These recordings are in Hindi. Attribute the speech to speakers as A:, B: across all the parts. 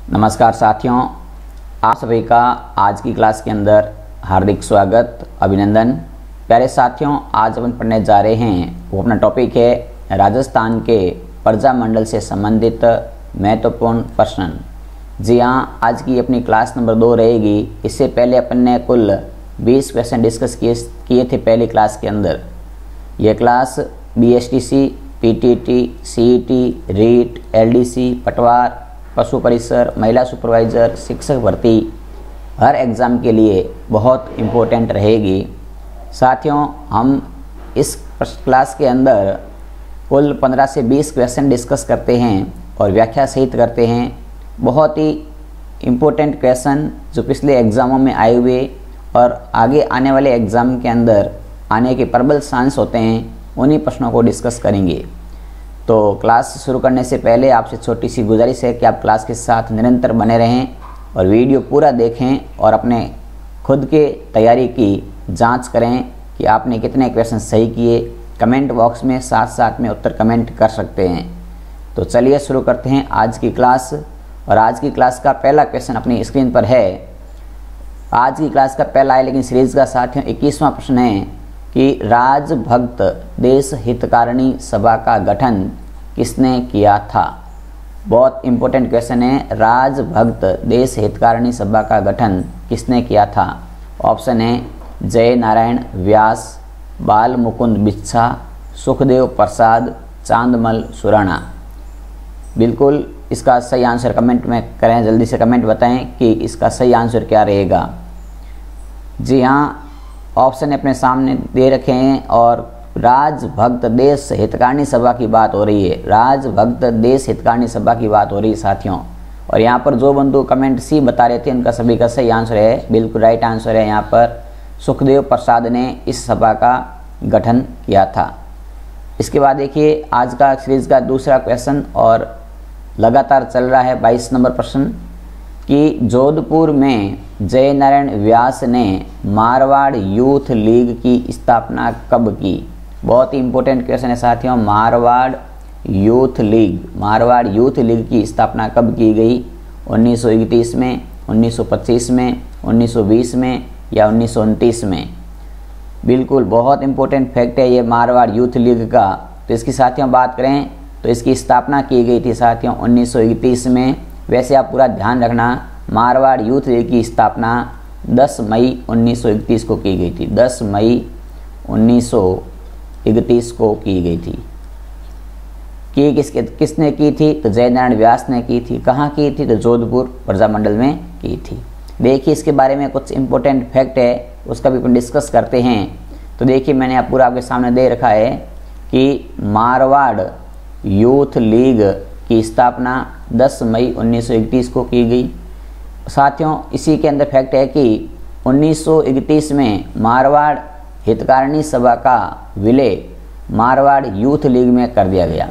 A: नमस्कार साथियों, आप सभी का आज की क्लास के अंदर हार्दिक स्वागत, अभिनंदन। प्यारे साथियों, आज अपन पढ़ने जा रहे हैं वो अपना टॉपिक है राजस्थान के प्रजा मंडल से संबंधित महत्वपूर्ण प्रश्न। जी हाँ, आज की अपनी क्लास नंबर 2 रहेगी। इससे पहले अपन ने कुल 20 क्वेश्चन डिस्कस किए थे पहली क्लास के अंदर। यह class BSTC, PTT, CET, REET, LDC, Patwar, पशु परिसर, महिला सुपरवाइज़र, शिक्षक भर्ती हर एग्ज़ाम के लिए बहुत इम्पोर्टेंट रहेगी। साथियों, हम इस क्लास के अंदर कुल 15 से 20 क्वेश्चन डिस्कस करते हैं और व्याख्या सहित करते हैं। बहुत ही इम्पोर्टेंट क्वेश्चन जो पिछले एग्ज़ामों में आए हुए और आगे आने वाले एग्ज़ाम के अंदर आने के प्रबल चांस होते हैं, उन्हीं प्रश्नों को डिस्कस करेंगे। तो क्लास शुरू करने से पहले आपसे छोटी सी गुजारिश है कि आप क्लास के साथ निरंतर बने रहें और वीडियो पूरा देखें और अपने खुद के तैयारी की जांच करें कि आपने कितने क्वेश्चन सही किए। कमेंट बॉक्स में साथ साथ में उत्तर कमेंट कर सकते हैं। तो चलिए शुरू करते हैं आज की क्लास। और आज की क्लास का पहला क्वेश्चन अपनी स्क्रीन पर है। आज की क्लास का पहला है, लेकिन सीरीज का साथियों 21वां प्रश्न है कि राजभक्त देश हितकारिणी सभा का गठन किसने किया था। बहुत इंपॉर्टेंट क्वेश्चन है। राजभक्त देश हितकारिणी सभा का गठन किसने किया था। ऑप्शन है जय नारायण व्यास, बाल मुकुंद बिच्छा, सुखदेव प्रसाद, चांदमल सुराणा। बिल्कुल इसका सही आंसर कमेंट में करें, जल्दी से कमेंट बताएं कि इसका सही आंसर क्या रहेगा। जी हाँ, ऑप्शन अपने सामने दे रखे हैं और राजभक्त देश हितकारिणी सभा की बात हो रही है। राजभक्त देश हितकारिणी सभा की बात हो रही है साथियों। और यहाँ पर जो बंधु कमेंट सी बता रहे थे, उनका सभी का सही आंसर है, बिल्कुल राइट आंसर है। यहाँ पर सुखदेव प्रसाद ने इस सभा का गठन किया था। इसके बाद देखिए आज का सीरीज का दूसरा क्वेश्चन और लगातार चल रहा है 22 नंबर प्रश्न कि जोधपुर में जय नारायण व्यास ने मारवाड़ यूथ लीग की स्थापना कब की। बहुत ही इंपॉर्टेंट क्वेश्चन है साथियों। मारवाड़ यूथ लीग की स्थापना कब की गई। 1931 में, 1925 में, 1920 में या 1929 में। बिल्कुल बहुत इंपॉर्टेंट फैक्ट है ये मारवाड़ यूथ लीग का। तो इसकी साथियों बात करें तो इसकी स्थापना की गई थी साथियों 1931 में। वैसे आप पूरा ध्यान रखना, मारवाड़ यूथ लीग की स्थापना 10 मई 1931 को की गई थी। 10 मई 1931 को की गई थी। किसने की थी तो जय नारायण व्यास ने की थी। कहाँ की थी तो जोधपुर प्रजा मंडल में की थी। देखिए इसके बारे में कुछ इंपॉर्टेंट फैक्ट है, उसका भी अपन डिस्कस करते हैं। तो देखिए मैंने आप पूरा आपके सामने दे रखा है कि मारवाड़ यूथ लीग की स्थापना 10 मई 1931 को की गई। साथियों इसी के अंदर फैक्ट है कि 1931 में मारवाड़ हितकारिणी सभा का विलय मारवाड़ यूथ लीग में कर दिया गया।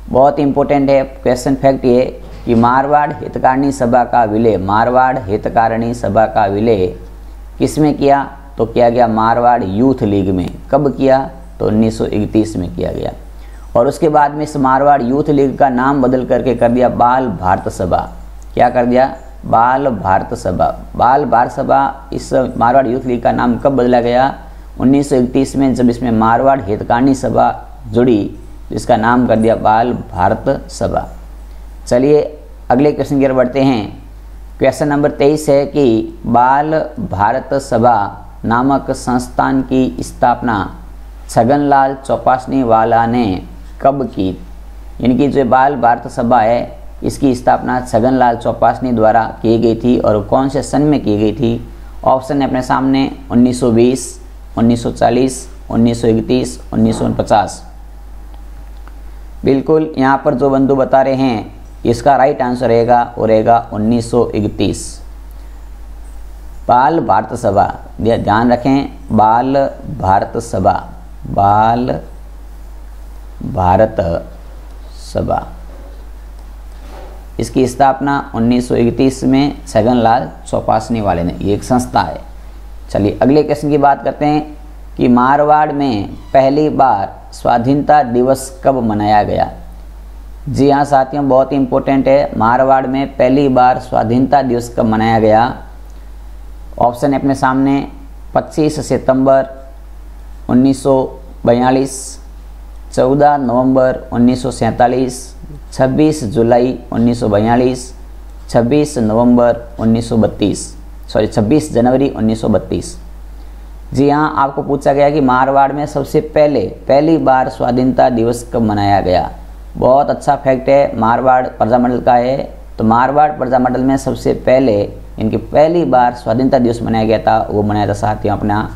A: बहुत इंपॉर्टेंट है क्वेश्चन फैक्ट ये कि मारवाड़ हितकारिणी सभा का विलय किस में किया तो किया गया मारवाड़ यूथ लीग में। कब किया तो 1931 में किया गया। और उसके बाद में इस मारवाड़ यूथ लीग का नाम बदल करके कर दिया बाल भारत सभा। क्या कर दिया, बाल भारत सभा। बाल भारत सभा, इस मारवाड़ यूथ लीग का नाम कब बदला गया 1931 में, जब इसमें मारवाड़ हितकारिणी सभा जुड़ी, इसका नाम कर दिया बाल भारत सभा। चलिए अगले क्वेश्चन की ओर बढ़ते हैं। क्वेश्चन नंबर 23 है कि बाल भारत सभा नामक संस्थान की स्थापना छगनलाल चौपासनी वाला ने कब की। यानी कि जो बाल भारत सभा है इसकी स्थापना छगनलाल चौपासनी द्वारा की गई थी और कौन से सन में की गई थी। ऑप्शन है अपने सामने 1920, 1940, 1931, 1949। बिल्कुल यहाँ पर जो बंधु बता रहे हैं इसका राइट आंसर रहेगा और रहेगा 1931। बाल भारत सभा, ध्यान रखें, बाल भारत सभा, बाल भारत सभा, इसकी स्थापना 1931 में छगनलाल चौपासनी वाले ने, ये एक संस्था है। चलिए अगले क्वेश्चन की बात करते हैं कि मारवाड़ में पहली बार स्वाधीनता दिवस कब मनाया गया। जी हाँ साथियों, बहुत ही इम्पोर्टेंट है। मारवाड़ में पहली बार स्वाधीनता दिवस कब मनाया गया? ऑप्शन है अपने सामने 25 सितंबर 1942, 14 नवंबर 1947, 26 जुलाई 1942, 26 जनवरी 1932। जी हाँ, आपको पूछा गया कि मारवाड़ में सबसे पहली बार स्वाधीनता दिवस कब मनाया गया। बहुत अच्छा फैक्ट है, मारवाड़ प्रजामंडल का है। तो मारवाड़ प्रजामंडल में सबसे पहले इनकी पहली बार स्वाधीनता दिवस मनाया गया था। वो मनाया था साथियों अपना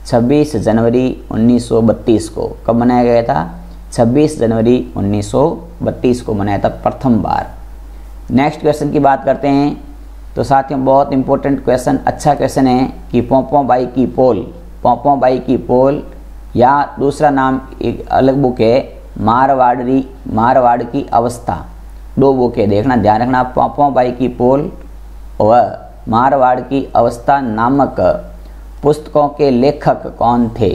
A: 26 जनवरी 1932 को। कब मनाया गया था? 26 जनवरी 1932 को मनाया था प्रथम बार। नेक्स्ट क्वेश्चन की बात करते हैं। तो साथियों बहुत इंपॉर्टेंट क्वेश्चन, अच्छा क्वेश्चन है कि पोंपो बाई की पोल या दूसरा नाम एक अलग बुक है मारवाड़ की अवस्था। दो बुक है, देखना ध्यान रखना। पोंपो बाई की पोल और मारवाड़ की अवस्था नामक पुस्तकों के लेखक कौन थे?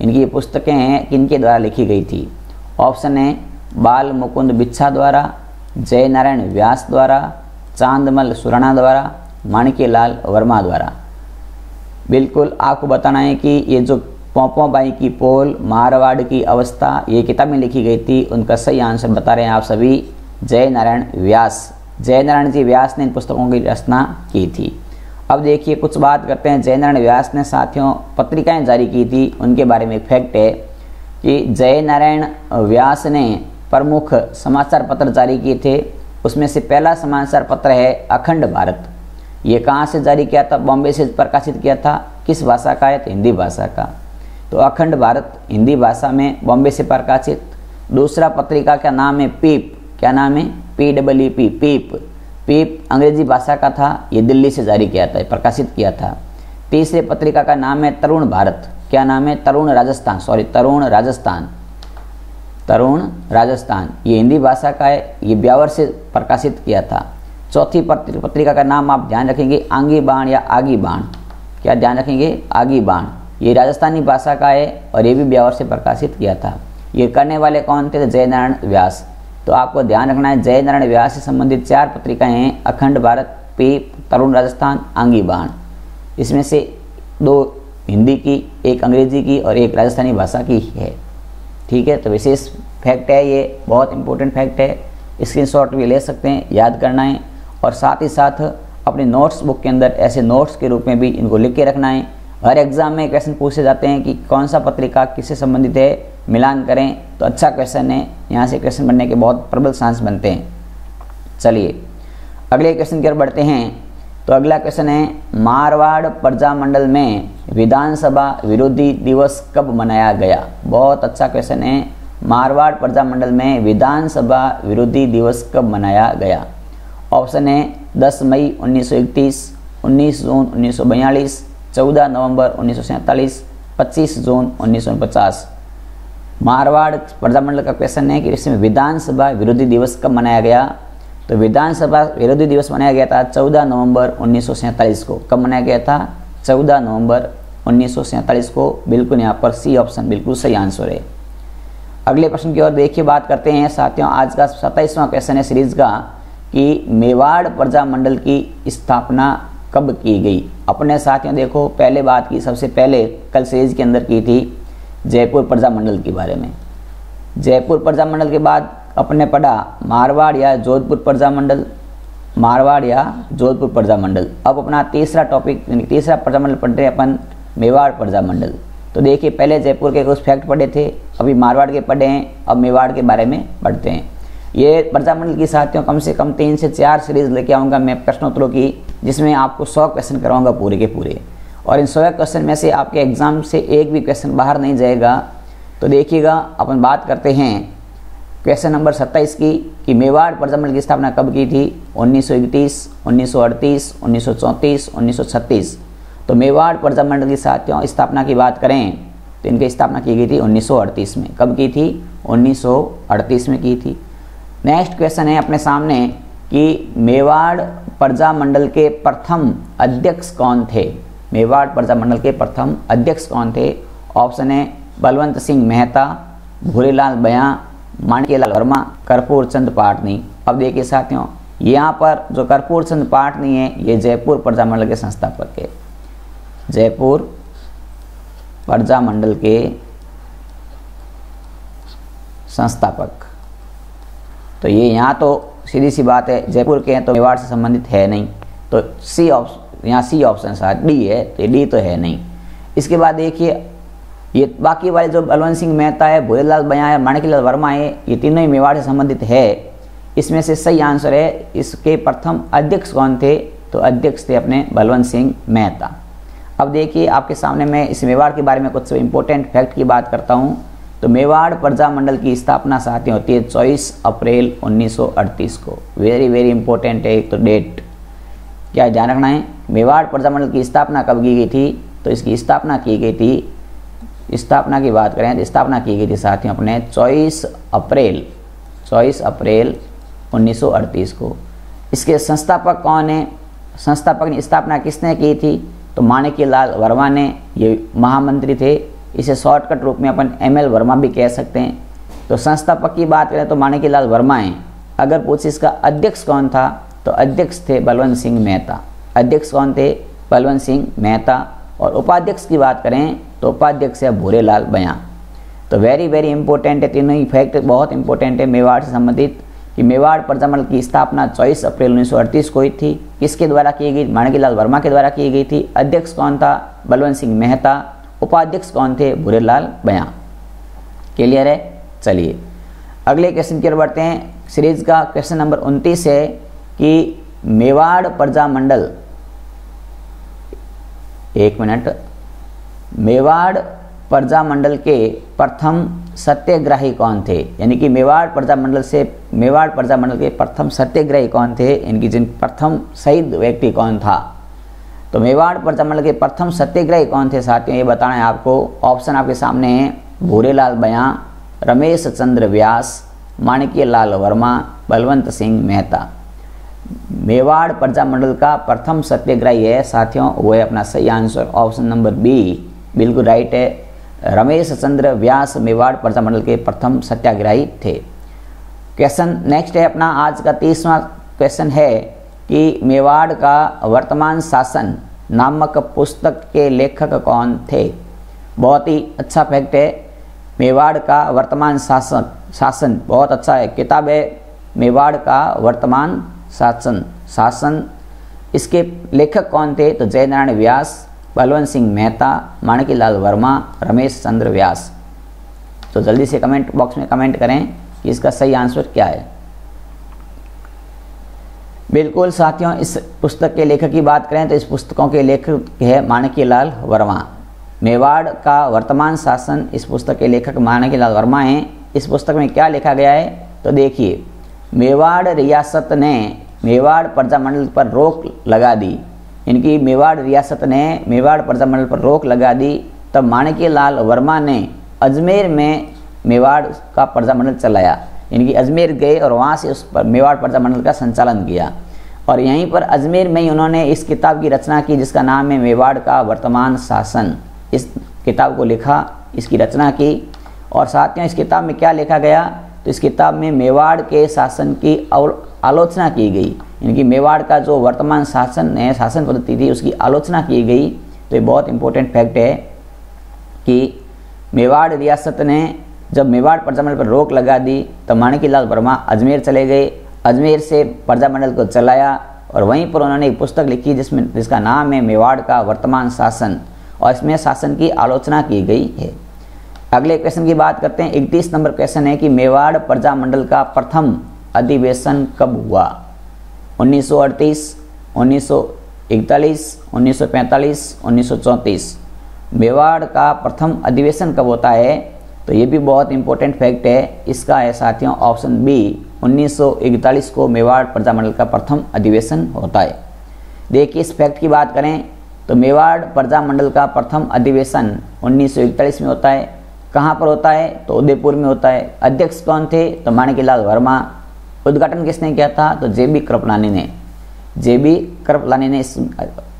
A: इनकी पुस्तकें हैं किनके द्वारा लिखी गई थी? ऑप्शन है बाल मुकुंद बिच्छा द्वारा, जय नारायण व्यास द्वारा, चांदमल सुराणा द्वारा, माणिक्यलाल वर्मा द्वारा। बिल्कुल आपको बताना है कि ये जो पोंपो बाई की पोल, मारवाड़ की अवस्था, ये किताब में लिखी गई थी। उनका सही आंसर बता रहे हैं आप सभी, जय नारायण व्यास। जय नारायण जी व्यास ने इन पुस्तकों की रचना की थी। अब देखिए कुछ बात करते हैं। जय नारायण व्यास ने साथियों पत्रिकाएं जारी की थी, उनके बारे में एक फैक्ट है कि जय नारायण व्यास ने प्रमुख समाचार पत्र जारी किए थे। उसमें से पहला समाचार पत्र है अखंड भारत। ये कहाँ से जारी किया था? बॉम्बे से प्रकाशित किया था। किस भाषा का है? तो हिंदी भाषा का। तो अखंड भारत हिंदी भाषा में बॉम्बे से प्रकाशित। दूसरा पत्रिका का नाम है पीप। क्या नाम है? पीप। पीप अंग्रेजी भाषा का था। ये दिल्ली से जारी किया था, प्रकाशित किया था। तीसरे पत्रिका का नाम है तरुण भारत। क्या नाम है? तरुण राजस्थान। ये हिंदी भाषा का है, ये ब्यावर से प्रकाशित किया था। चौथी पत्रिका का नाम आप ध्यान रखेंगे आंगी बाण या आगी बाण। क्या ध्यान रखेंगे? आगी बाण। ये राजस्थानी भाषा का है और ये भी ब्यावर से प्रकाशित किया था। ये करने वाले कौन थे? तो जय नारायण व्यास। तो आपको ध्यान रखना है जय नारायण व्यास से संबंधित 4 पत्रिकाएं हैं, अखंड भारत, पीप, तरुण राजस्थान, आंगी बाण। इसमें से 2 हिंदी की, एक अंग्रेजी की और एक राजस्थानी भाषा की है। ठीक है, तो विशेष फैक्ट है, ये बहुत इंपॉर्टेंट फैक्ट है। स्क्रीनशॉट भी ले सकते हैं, याद करना है। और साथ ही साथ अपने नोट्स बुक के अंदर ऐसे नोट्स के रूप में भी इनको लिख के रखना है। हर एग्जाम में क्वेश्चन पूछे जाते हैं कि कौन सा पत्रिका किससे संबंधित है, मिलान करें। तो अच्छा क्वेश्चन है, यहाँ से क्वेश्चन बनने के बहुत प्रबल चांस बनते हैं। चलिए अगले क्वेश्चन की ओर बढ़ते हैं। तो अगला क्वेश्चन है मारवाड़ प्रजामंडल में विधानसभा विरोधी दिवस कब मनाया गया? बहुत अच्छा क्वेश्चन है। मारवाड़ प्रजामंडल में विधानसभा विरोधी दिवस कब मनाया गया? ऑप्शन है 10 मई 1931, 19 जून 1942, 14 नवंबर 1947, 25 जून 1949। मारवाड़ प्रजामंडल का क्वेश्चन है कि इसमें विधानसभा विरोधी दिवस कब मनाया गया? तो विधानसभा विरोधी दिवस मनाया गया था 14 नवंबर 1947 को। कब मनाया गया था? 14 नवंबर 1947 को। बिल्कुल यहाँ पर सी ऑप्शन बिल्कुल सही आंसर है। अगले प्रश्न की ओर देखिए, बात करते हैं साथियों। आज का 27वां क्वेश्चन है सीरीज का कि मेवाड़ प्रजामंडल की स्थापना कब की गई? अपने साथियों देखो, पहले बात की, सबसे पहले कल सीरीज के अंदर की थी जयपुर प्रजामंडल के बारे में। जयपुर प्रजामंडल के बाद अपने पढ़ा मारवाड़ या जोधपुर प्रजामंडल। अब अपना तीसरा टॉपिक, तीसरा प्रजामंडल पढ़ रहे अपन, मेवाड़ प्रजामंडल। तो देखिए पहले जयपुर के कुछ फैक्ट पढ़े थे, अभी मारवाड़ के पढ़े हैं, अब मेवाड़ के बारे में पढ़ते हैं। ये प्रजामंडल की साथियों कम से कम 3 से 4 सीरीज लेके आऊँगा मैं प्रश्नोत्तरों की, जिसमें आपको 100 क्वेश्चन कराऊंगा पूरे के पूरे। और इन 100 क्वेश्चन में से आपके एग्जाम से एक भी क्वेश्चन बाहर नहीं जाएगा। तो देखिएगा, अपन बात करते हैं क्वेश्चन नंबर 27 की कि मेवाड़ प्रजामंडल की स्थापना कब की थी? 1931, 1938, 1934, 1936। तो मेवाड़ प्रजामंडल की साथियों स्थापना की बात करें तो इनकी स्थापना की गई थी 1938 में। कब की थी? 1938 में की थी। नेक्स्ट क्वेश्चन है अपने सामने कि मेवाड़ प्रजामंडल के प्रथम अध्यक्ष कौन थे? मेवाड़ प्रजामंडल के प्रथम अध्यक्ष कौन थे? ऑप्शन है बलवंत सिंह मेहता, भूरेलाल बयां, माणिक्यलाल वर्मा, कर्पूर चंद पाटनी। अब देखिए साथियों, यहाँ पर जो कर्पूर चंद पाटनी है ये जयपुर प्रजा मंडल के संस्थापक है, जयपुर प्रजा मंडल के संस्थापक। तो ये यहाँ तो सीधी सी बात है, जयपुर के हैं तो मेवाड़ से संबंधित है नहीं, तो सी ऑप्शन, यहाँ सी ऑप्शन साथ डी है, तो डी तो है नहीं। इसके बाद देखिए ये बाकी वाले जो बलवंत सिंह मेहता है, भूरेलाल बयां है, माणिक्यलाल वर्मा है, ये तीनों ही मेवाड़ से संबंधित है। इसमें से सही आंसर है, इसके प्रथम अध्यक्ष कौन थे, तो अध्यक्ष थे अपने बलवंत सिंह मेहता। अब देखिए आपके सामने मैं इस मेवाड़ के बारे में कुछ इंपॉर्टेंट फैक्ट की बात करता हूँ। तो मेवाड़ प्रजा मंडल की स्थापना साथियों होती है 24 अप्रैल 1938 को। वेरी इंपॉर्टेंट है एक तो डेट, क्या ध्यान रखना है। मेवाड़ प्रजा मंडल की स्थापना कब की गई थी, तो इसकी स्थापना की गई थी, स्थापना की बात करें तो स्थापना की गई थी साथियों अपने 24 अप्रैल 1938 को। इसके संस्थापक कौन है, संस्थापक ने स्थापना किसने की थी, तो माणिक्यलाल वर्मा ने, ये महामंत्री थे। इसे शॉर्टकट रूप में अपन ML वर्मा भी कह सकते हैं। तो संस्थापक की बात करें तो माणिक्यलाल वर्मा हैं। अगर पूछे इसका अध्यक्ष कौन था, तो अध्यक्ष थे बलवंत सिंह मेहता। अध्यक्ष कौन थे, बलवंत सिंह मेहता। और उपाध्यक्ष की बात करें तो उपाध्यक्ष है भूरेलाल बयां। तो वेरी इंपॉर्टेंट है, तीनों ही फैक्ट बहुत इंपॉर्टेंट है मेवाड़ से संबंधित, कि मेवाड़ प्रजा मंडल की स्थापना 24 अप्रैल 1938 को हुई थी। किसके द्वारा की गई, माणिक्यलाल वर्मा के द्वारा की गई थी। अध्यक्ष कौन था, बलवंत सिंह मेहता। उपाध्यक्ष कौन थे, भूरेलाल बयां। क्लियर है। चलिए अगले क्वेश्चन की ओर बढ़ते हैं। सीरीज का क्वेश्चन नंबर 29 है कि मेवाड़ प्रजा मंडल, एक मिनट, मेवाड़ प्रजा मंडल के प्रथम सत्याग्रही कौन थे, यानी कि मेवाड़ प्रजा मंडल के प्रथम सत्याग्रही कौन थे, इनकी जिन प्रथम शहीद व्यक्ति कौन था। तो मेवाड़ प्रजा मंडल के प्रथम सत्याग्रही कौन थे साथियों, ये बताना है आपको। ऑप्शन आपके सामने है, भूरेलाल बयां, रमेश चंद्र व्यास, माणिक्यलाल वर्मा, बलवंत सिंह मेहता। मेवाड़ प्रजा मंडल का प्रथम सत्याग्रही है साथियों, वो है अपना सही आंसर ऑप्शन नंबर बी, बिल्कुल राइट है। रमेश चंद्र व्यास मेवाड़ प्रजा मंडल के प्रथम सत्याग्रही थे। क्वेश्चन नेक्स्ट है अपना आज का 30वां क्वेश्चन है कि मेवाड़ का वर्तमान शासन नामक पुस्तक के लेखक कौन थे। बहुत ही अच्छा फैक्ट है, मेवाड़ का वर्तमान शासन बहुत अच्छा है, किताब है मेवाड़ का वर्तमान शासन। इसके लेखक कौन थे, तो जयनारायण व्यास, बलवंत सिंह मेहता, माणिक्यलाल वर्मा, रमेश चंद्र व्यास। तो जल्दी से कमेंट बॉक्स में कमेंट करें कि इसका सही आंसर क्या है। बिल्कुल साथियों, इस पुस्तक के लेखक की बात करें तो इस पुस्तकों के लेखक है माणिक्यलाल वर्मा। मेवाड़ का वर्तमान शासन, इस पुस्तक के लेखक माणिक्यलाल वर्मा हैं। इस पुस्तक में क्या लिखा गया है, तो देखिए, मेवाड़ रियासत ने मेवाड़ प्रजा मंडल पर रोक लगा दी। इनकी मेवाड़ रियासत ने मेवाड़ प्रजा मंडल पर रोक लगा दी। तब माणिक्यलाल वर्मा ने अजमेर में मेवाड़ का प्रजा मंडल चलाया। इनकी अजमेर गए और वहाँ से उस पर मेवाड़ प्रजा मंडल का संचालन किया। और यहीं पर अजमेर में ही उन्होंने इस किताब की रचना की जिसका नाम है मेवाड़ का वर्तमान शासन। इस किताब को लिखा, इसकी रचना की। और साथियों इस किताब में क्या लिखा गया, तो इस किताब में मेवाड़ के शासन की आलोचना की गई। इनकी मेवाड़ का जो वर्तमान शासन है, शासन पद्धति थी, उसकी आलोचना की गई। तो ये बहुत इंपॉर्टेंट फैक्ट है कि मेवाड़ रियासत ने जब मेवाड़ प्रजा मंडल पर रोक लगा दी तो माणिक्यलाल वर्मा अजमेर चले गए। अजमेर से प्रजा मंडल को चलाया और वहीं पर उन्होंने एक पुस्तक लिखी जिसका नाम है मेवाड़ का वर्तमान शासन, और इसमें शासन की आलोचना की गई है। अगले क्वेश्चन की बात करते हैं। 31 नंबर क्वेश्चन है कि मेवाड़ प्रजा मंडल का प्रथम अधिवेशन कब हुआ। 1938, 1941, 1945, 1934। मेवाड़ का प्रथम अधिवेशन कब होता है, तो ये भी बहुत इंपॉर्टेंट फैक्ट है। इसका है साथियों ऑप्शन बी, 1941 को मेवाड़ प्रजा मंडल का प्रथम अधिवेशन होता है। देखिए इस फैक्ट की बात करें तो मेवाड़ प्रजा मंडल का प्रथम अधिवेशन 1941 में होता है। कहाँ पर होता है, तो उदयपुर में होता है। अध्यक्ष कौन थे, तो माणिक्यलाल वर्मा। उद्घाटन किसने किया था, तो जेबी कृपलानी ने इस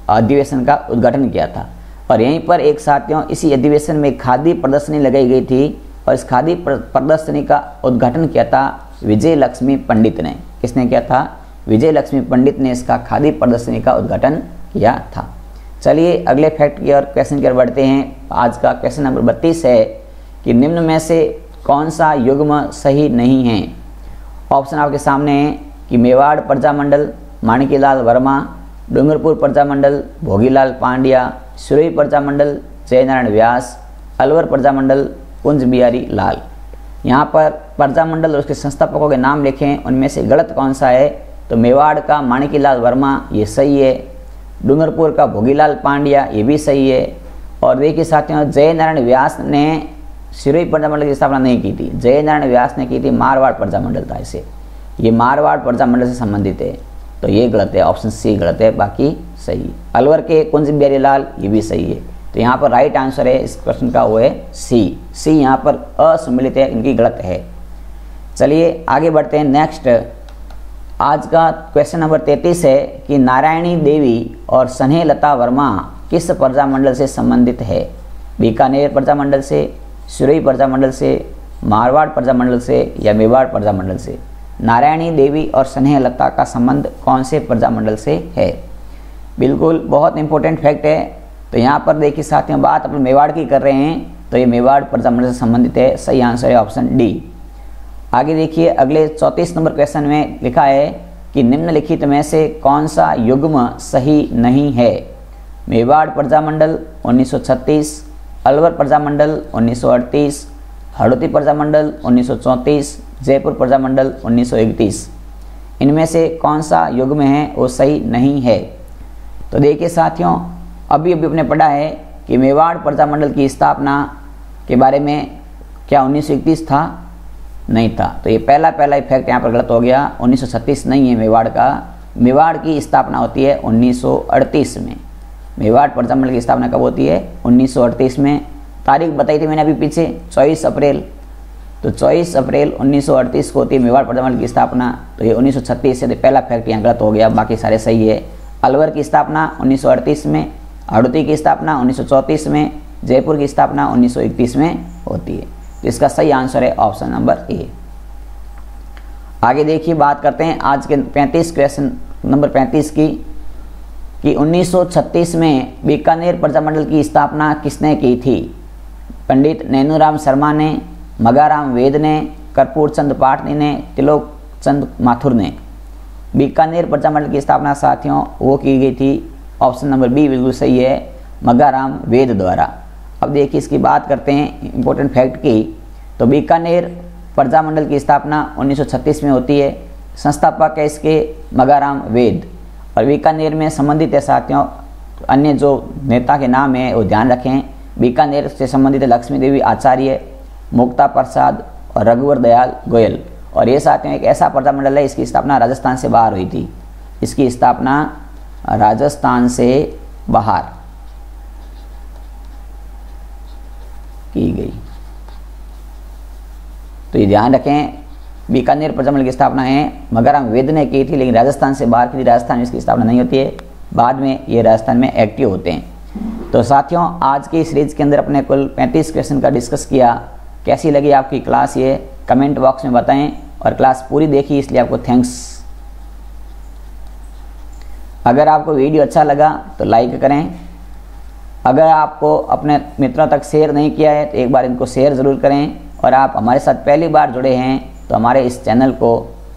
A: अधिवेशन का उद्घाटन किया था। और यहीं पर एक साथियों इसी अधिवेशन में खादी प्रदर्शनी लगाई गई थी और इस खादी प्रदर्शनी का उद्घाटन किया था विजय लक्ष्मी पंडित ने। किसने किया था? विजय लक्ष्मी पंडित ने इसका खादी प्रदर्शनी का उद्घाटन किया था। चलिए अगले फैक्ट की और क्वेश्चन की ओर बढ़ते हैं। आज का क्वेश्चन नंबर 32 है कि निम्न में से कौन सा युग्म सही नहीं है? ऑप्शन आपके सामने है कि मेवाड़ प्रजामंडल माणिक्यलाल वर्मा, डूंगरपुर प्रजामंडल भोगीलाल पांड्या, सिरोही प्रजामंडल जयनारायण व्यास, अलवर प्रजामंडल कुंज बिहारी लाल। यहाँ पर प्रजामंडल और उसके संस्थापकों के नाम लिखें, उनमें से गलत कौन सा है? तो मेवाड़ का माणिक्यलाल वर्मा ये सही है, डूंगरपुर का भोगीलाल पांड्या ये भी सही है, और देखिए साथियों जयनारायण व्यास ने सिरोही प्रजामंडल की स्थापना नहीं की थी। जयनारायण व्यास ने की थी, मारवाड़ प्रजामंडल था इसे, ये मारवाड़ प्रजामंडल से संबंधित है, तो ये गलत है, ऑप्शन सी गलत है, बाकी सही है। अलवर के कुंज बिहारी लाल ये भी सही है, तो यहाँ पर राइट आंसर है इस क्वेश्चन का वो है सी यहाँ पर असम्मिलित है, इनकी गलत है। चलिए आगे बढ़ते हैं। नेक्स्ट आज का क्वेश्चन नंबर 33 है कि नारायणी देवी और स्नेहलता वर्मा किस प्रजामंडल से संबंधित है? बीकानेर प्रजामंडल से, सिरोही प्रजामंडल से, मारवाड़ प्रजामंडल से या मेवाड़ प्रजामंडल से? नारायणी देवी और स्नेहलता का संबंध कौन से प्रजामंडल से है? बिल्कुल बहुत इंपॉर्टेंट फैक्ट है। तो यहाँ पर देखिए साथियों बात अपन मेवाड़ की कर रहे हैं, तो ये मेवाड़ प्रजामंडल से संबंधित है, सही आंसर है ऑप्शन डी। आगे देखिए अगले 34 नंबर क्वेश्चन में लिखा है कि निम्नलिखित में से कौन सा युग्म सही नहीं है? मेवाड़ प्रजामंडल 1936, अलवर प्रजामंडल 1938, हड़ौती प्रजामंडल 1934, जयपुर प्रजामंडल 1931। इनमें से कौन सा युग्म है वो सही नहीं है? तो देखिए साथियों अभी अपने पढ़ा है कि मेवाड़ प्रजामंडल की स्थापना के बारे में क्या 1931 था? नहीं था, तो ये पहला इफेक्ट यहाँ पर गलत हो गया। 1936 नहीं है मेवाड़ का, मेवाड़ की स्थापना होती है 1938 में। मेवाड़ प्रजामंडल की स्थापना कब होती है? 1938 में। तारीख बताई थी मैंने अभी पीछे 24 अप्रैल, तो 24 अप्रैल 1938 को होती है मेवाड़ प्रजामंडल की स्थापना, तो ये 1936 से, तो पहला फैक्ट यहाँ गलत हो गया, बाकी सारे सही है। अलवर की स्थापना 1938 में, हड़ौती की स्थापना 1934 में, जयपुर की स्थापना 1931 में होती है, तो इसका सही आंसर है ऑप्शन नंबर ए। आगे देखिए बात करते हैं आज के 35 क्वेश्चन नंबर 35 की कि 1936 में बीकानेर प्रजामंडल की स्थापना किसने की थी? पंडित नैनूराम शर्मा ने, मगाराम वेद ने, कर्पूर चंद पाटनी ने, तिलोक चंद माथुर ने। बीकानेर प्रजामंडल की स्थापना साथियों वो की गई थी, ऑप्शन नंबर बी बिल्कुल सही है, मगाराम वेद द्वारा। अब देखिए इसकी बात करते हैं इंपॉर्टेंट फैक्ट की। तो बीकानेर प्रजामंडल की स्थापना 1936 में होती है, संस्थापक है इसके मगाराम वेद, और बीकानेर में संबंधित है साथियों अन्य जो नेता के नाम है वो ध्यान रखें। बीकानेर से संबंधित लक्ष्मी देवी आचार्य, मुक्ता प्रसाद और रघुवर दयाल गोयल। और ये साथियों एक ऐसा प्रजामंडल है इसकी स्थापना राजस्थान से बाहर हुई थी, इसकी स्थापना राजस्थान से बाहर की गई, तो ये ध्यान रखें। बीकानेर प्रजामंडल की स्थापना है मगाराम वेद ने की थी, लेकिन राजस्थान से बाहर की थी, राजस्थान में इसकी स्थापना नहीं होती है, बाद में ये राजस्थान में एक्टिव होते हैं। तो साथियों आज की सीरीज के अंदर अपने कुल 35 क्वेश्चन का डिस्कस किया। कैसी लगी आपकी क्लास ये कमेंट बॉक्स में बताएं, और क्लास पूरी देखी इसलिए आपको थैंक्स। अगर आपको वीडियो अच्छा लगा तो लाइक करें, अगर आपको अपने मित्रों तक शेयर नहीं किया है तो एक बार इनको शेयर ज़रूर करें, और आप हमारे साथ पहली बार जुड़े हैं तो हमारे इस चैनल को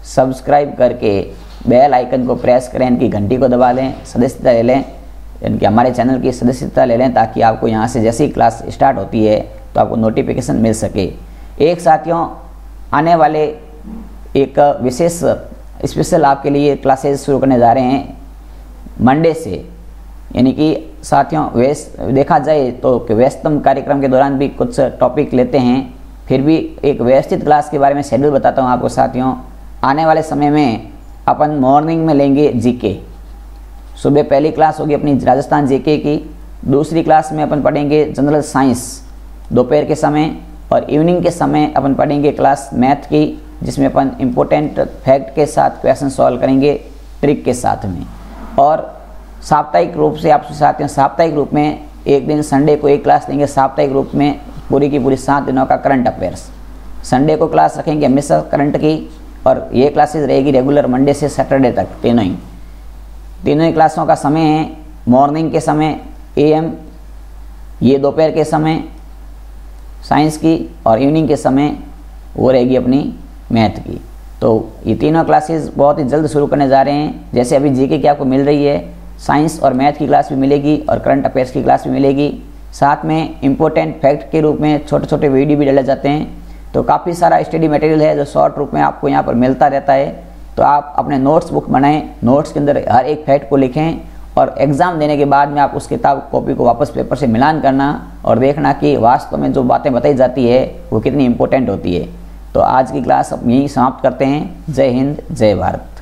A: सब्सक्राइब करके बेल आइकन को प्रेस करें, इनकी घंटी को दबा लें, सदस्यता ले लें, इनकी हमारे चैनल की सदस्यता ले लें, ताकि आपको यहाँ से जैसी क्लास स्टार्ट होती है तो आपको नोटिफिकेशन मिल सके। एक साथियों आने वाले एक विशेष स्पेशल आपके लिए क्लासेस शुरू करने जा रहे हैं मंडे से, यानी कि साथियों देखा जाए तो व्यस्तम कार्यक्रम के दौरान भी कुछ टॉपिक लेते हैं, फिर भी एक व्यवस्थित क्लास के बारे में शेड्यूल बताता हूँ आपको साथियों। आने वाले समय में अपन मॉर्निंग में लेंगे जीके, सुबह पहली क्लास होगी अपनी राजस्थान जीके की, दूसरी क्लास में अपन पढ़ेंगे जनरल साइंस दोपहर के समय, और इवनिंग के समय अपन पढ़ेंगे क्लास मैथ की, जिसमें अपन इम्पोर्टेंट फैक्ट के साथ क्वेश्चन सॉल्व करेंगे ट्रिक के साथ में। और साप्ताहिक रूप से आपसे साथियों साप्ताहिक रूप में एक दिन संडे को एक क्लास लेंगे साप्ताहिक रूप में पूरी की पूरी 7 दिनों का करंट अफेयर्स। संडे को क्लास रखेंगे हमेशा करंट की, और ये क्लासेस रहेगी रेगुलर मंडे से सैटरडे तक तीनों ही क्लासों का समय है मॉर्निंग के समय AM, ये दोपहर के समय साइंस की, और इवनिंग के समय वो रहेगी अपनी मैथ की। तो ये तीनों क्लासेस बहुत ही जल्द शुरू करने जा रहे हैं। जैसे अभी जीके की आपको मिल रही है, साइंस और मैथ की क्लास भी मिलेगी और करंट अफेयर्स की क्लास भी मिलेगी। साथ में इम्पोर्टेंट फैक्ट के रूप में छोटे छोटे वीडियो भी डाले जाते हैं। तो काफ़ी सारा स्टडी मटेरियल है जो शॉर्ट रूप में आपको यहाँ पर मिलता रहता है। तो आप अपने नोट्स बुक बनाएं, नोट्स के अंदर हर एक फैक्ट को लिखें, और एग्ज़ाम देने के बाद में आप उस किताब कॉपी को वापस पेपर से मिलान करना और देखना कि वास्तव में जो बातें बताई जाती है वो कितनी इंपॉर्टेंट होती है। तो आज की क्लास अब यहीं समाप्त करते हैं। जय हिंद, जय भारत।